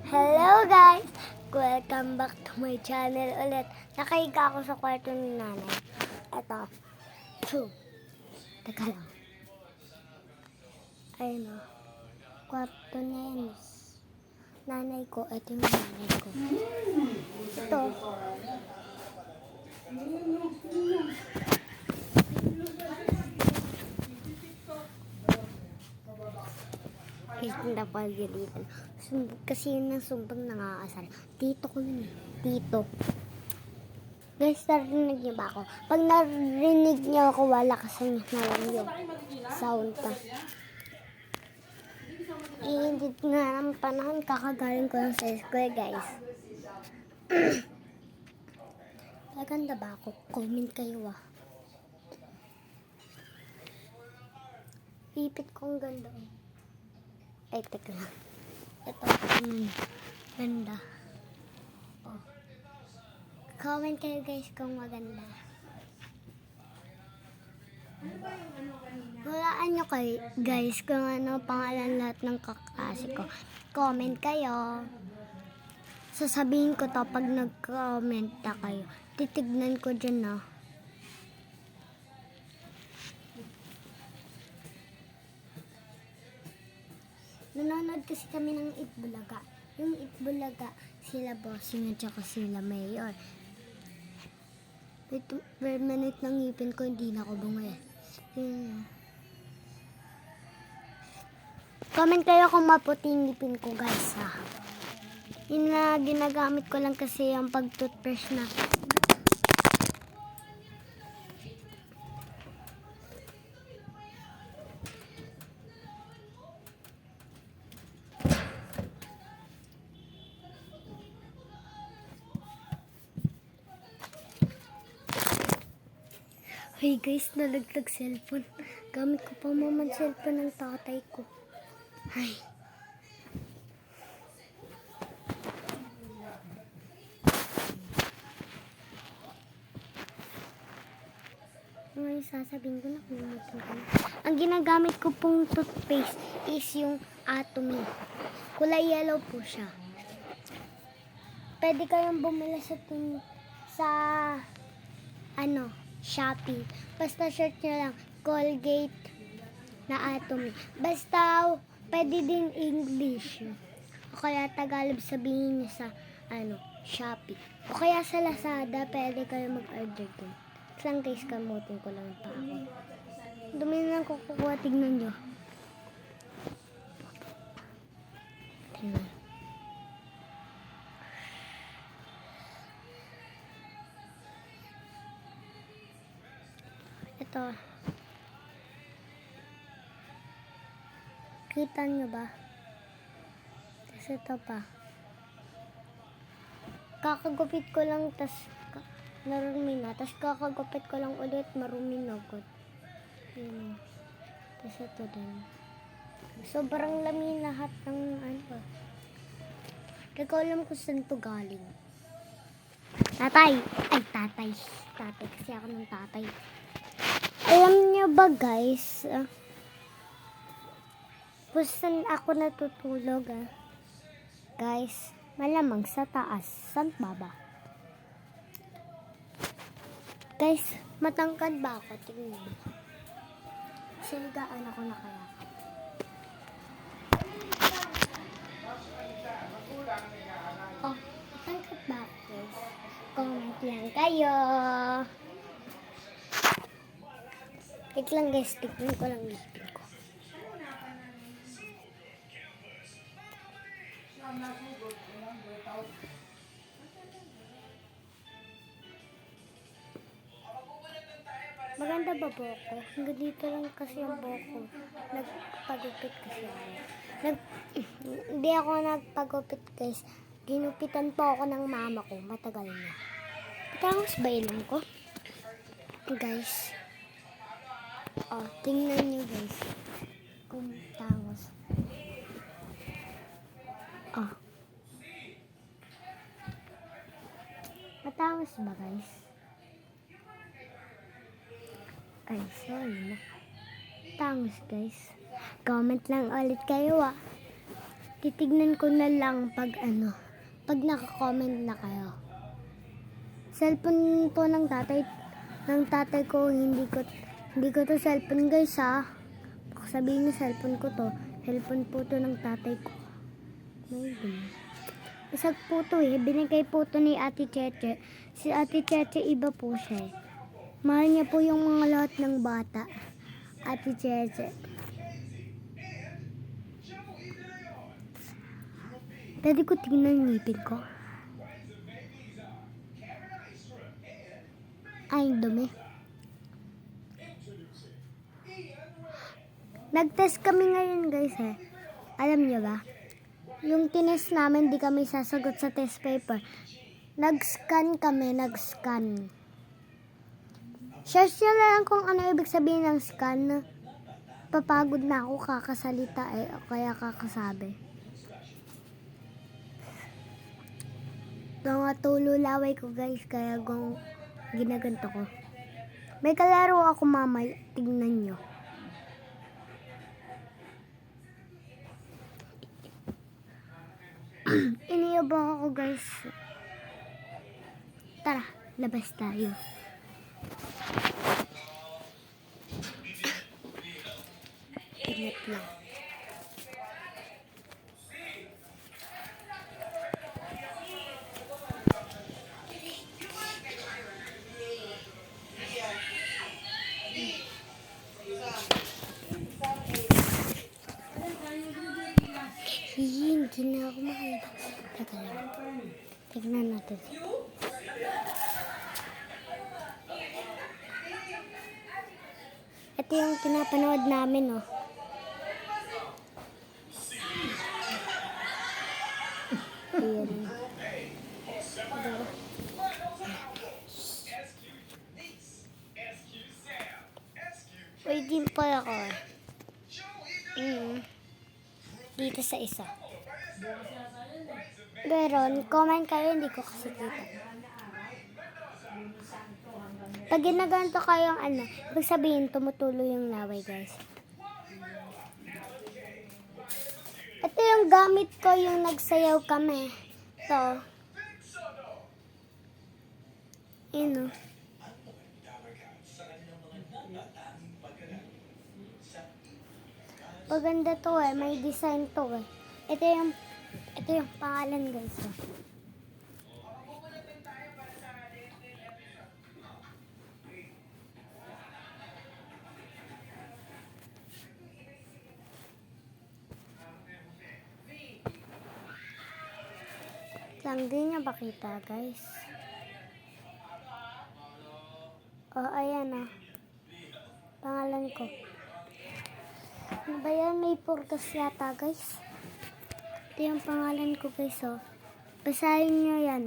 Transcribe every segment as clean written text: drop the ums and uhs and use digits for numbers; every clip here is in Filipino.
Hello guys! Welcome back to my channel ulit. Nakahiga ako sa kwarto ni nanay. Ito. Teka lang. Ayun o. Kwarto niya yan. Nanay ko. Ito yung nanay ko. Ito. Hindi pa gilitan. Kasi yun ang sumbang nakakasal. Tito ko yun eh. Tito. Guys, narinig niyo ba ako? Pag narinig niyo ako, wala kasi na lang yung sound pa. Hindi nga ng panahon, kakagaling ko lang sa school, guys. Maganda ba ako? Comment kayo ah. Pipit ko ang ganda eh. Ay, teka lang. Ito, ganda. Oh. Comment kayo guys kung maganda. Hulaan nyo kayo guys kung ano pangalan lahat ng kaklase ko. Comment kayo. Sasabihin ko to pag nag-comment na kayo. Titignan ko dyan na. Nanonood kasi kami ng Itbulaga. Yung Itbulaga, sila Bossing at saka sila Mayor. Permanent ng ngipin ko, hindi na ako bunga eh. Comment kayo kung maputi yung ngipin ko guys ha. Yun na ginagamit ko lang kasi yung pag-toothbrush na. Hey guys, nalaglag cellphone. Gamit ko pa naman cellphone ng tatay ko. Ay. Ngayon sasabihin ko na kumutin ko na. Ang ginagamit ko pong toothpaste is yung Atomy. Kulay yellow po siya. Pwede kayong bumili sa Shopee. Basta search nyo lang Colgate na Atomy. Basta pwede din English. O kaya Tagalog sabihin nyo sa Shopee. O kaya sa Lazada pwede kayo mag-order dun. Isang case kamutin ko lang pa ako. Dumi na lang kukuha. Tignan nyo. Tignan. Ito. Kita nyo ba? Tapos ito pa. Kakagupit ko lang, tas narumi na. Tas kakagupit ko lang ulit, marumi na agad. Tapos ito din. Sobrang lami lahat ng Hindi ko alam kung saan to galing. Tatay! Ay, tatay. Tatay kasi ako ng tatay. Alam niyo ba guys, kung saan ako natutulog guys, malamang sa taas, saan baba? Guys, matangkad ba ako? Tingnan mo. Sigaan ako na kaya. Oh, matangkad ba ako guys? Comment lang kayo. Wait lang guys, tignan ko lang ngipin ko. Maganda ba buhok ko? Hanggang dito lang kasi ang buhok ko. Nagpagupit kasi ako. Hindi ako nagpagupit guys. Ginupitan po ako ng mama ko. Matagal na. Patangos ba ilong ko? Guys. Oh, tingnan nyo guys. Kung tangos. Oh. Matangos ba guys? Ay, sorry na. Tangos guys. Comment lang ulit kayo ah. titignan ko na lang pag pag naka-comment na kayo. Cellphone po ng tatay ko, hindi ko to cellphone guys ha. Baka sabihin niyo cellphone ko to. Cellphone po to ng tatay ko. Isag po to binigay po to ni Ate Cheche. Si Ate Cheche iba po siya Mahal niya po yung mga lahat ng bata. Ate Cheche. Pwede ko tingnan yung ngipin ko. Ay, dumi. Nag-test kami ngayon guys Alam niyo ba? Yung tinest namin, di kami sasagot sa test paper. Nag-scan kami, nag-scan. Search nyo na lang kung ano ibig sabihin ng scan. Papagod na ako kakasalita kaya kakasabi. Mga tululaway ko guys, kaya ginaganto ko. May kalaro ako mamaya, tignan nyo. Iniyabang ako guys. Tara, labas tayo. Ingat lang. Hindi na ako makita. Teka lang. Tignan natin. Ito yung pinapanood namin, Ayan. Waiting pa ako. Dito sa isa. Pero, comment kayo, hindi ko kasi kita. Pag ginaganto kayong ibig sabihin, tumutulo yung laway, guys. Ito yung gamit ko, yung nagsayaw kami. Ito. Maganda to may design to Ito yung pangalan guys. Lang din niya bakita guys. Ayan pangalan ko. Ano ba yan? May purgas yata guys. Ito yung pangalan ko guys Basahin nyo yan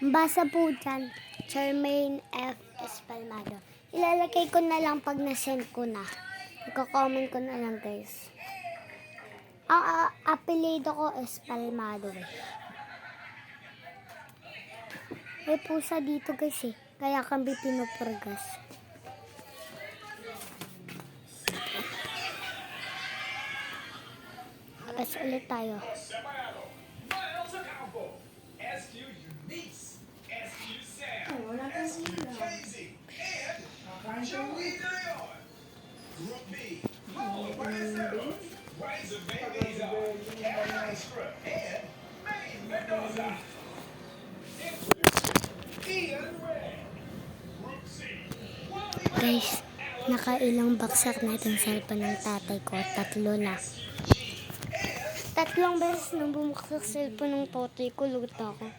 Basa po dyan, Charmaine F. Espalmado. Ilalagay ko na lang pag na-send ko na. Iko-comment ko na lang guys. Ang apelido ko Espalmado May pusa dito guys Kaya kami pinupurgas. Tapos ulit tayo. Guys, nakailang baksak na itong cellphone ng tatay ko. 3 na. 3 beses nang bumuksak cellphone ng tatay ko, lugot ako.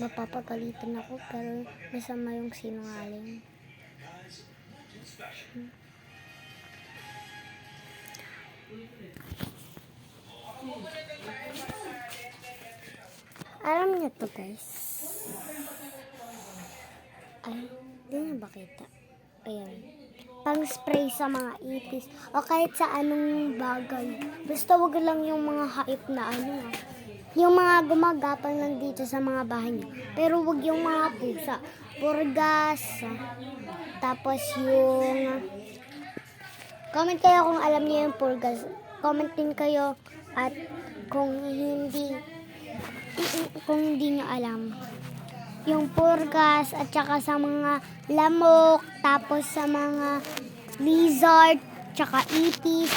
Mapapagalitan ako pero masama yung sinungaling. Alam niyo to guys. Ay, hindi niyo ba kita? Ayan. Pang spray sa mga ipis o kahit sa anong bagay. Basta wag lang yung mga hype na yung mga gumagapang lang dito sa mga bahay niyo. Pero wag yung mga pusa. Purgas. Tapos yung comment kayo kung alam niyo yung purgas. comment din kayo at kung hindi nyo alam. Yung purgas at saka sa mga lamok, tapos sa mga lizard, tsaka ipis,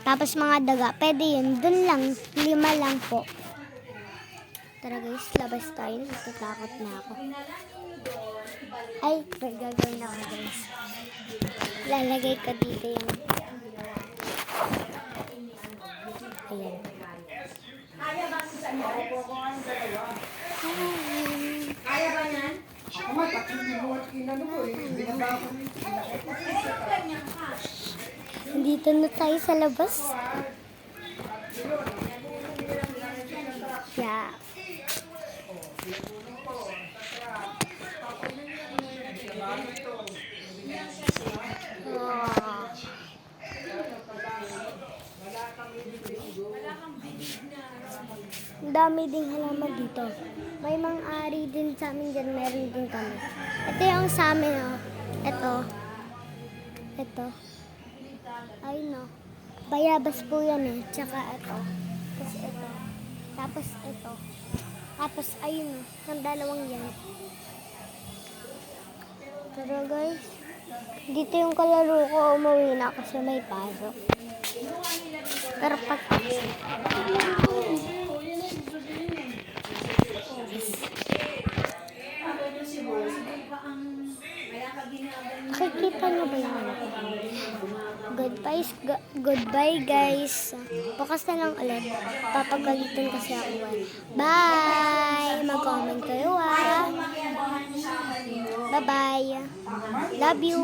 tapos mga daga. Pwede yun. Dun lang. 5 lang po. Tara guys, labas tayo. Natatakot na ako. Ay, may gagawin ako guys. Lalagay ko dito yung... Ayan. Kaya ba yan? Ako nga, tatlo binuhat kinano ko eh. Binaba ako ni Dito na tayo sa labas. Yeah. Wow. Ang dami ding halaman dito. May mga ari din sa amin dyan. Meron din kami. Ito yung sa amin, oh. Ito. Ito. Ay, no. Bayabas po yan, eh. Tsaka ito. Tapos ito. Tapos ito. Tapos, ayun, oh. Ang dalawang yan. Pero guys, dito yung kalaro ko. Umuwi na kasi may pasok. Pero pag... Nakikita niyo ba yung ano ko? Goodbye guys. Bukas na lang ulit. Papagalitan kasi ako. Bye! Mag-comment kayo ah. Bye-bye. Love you.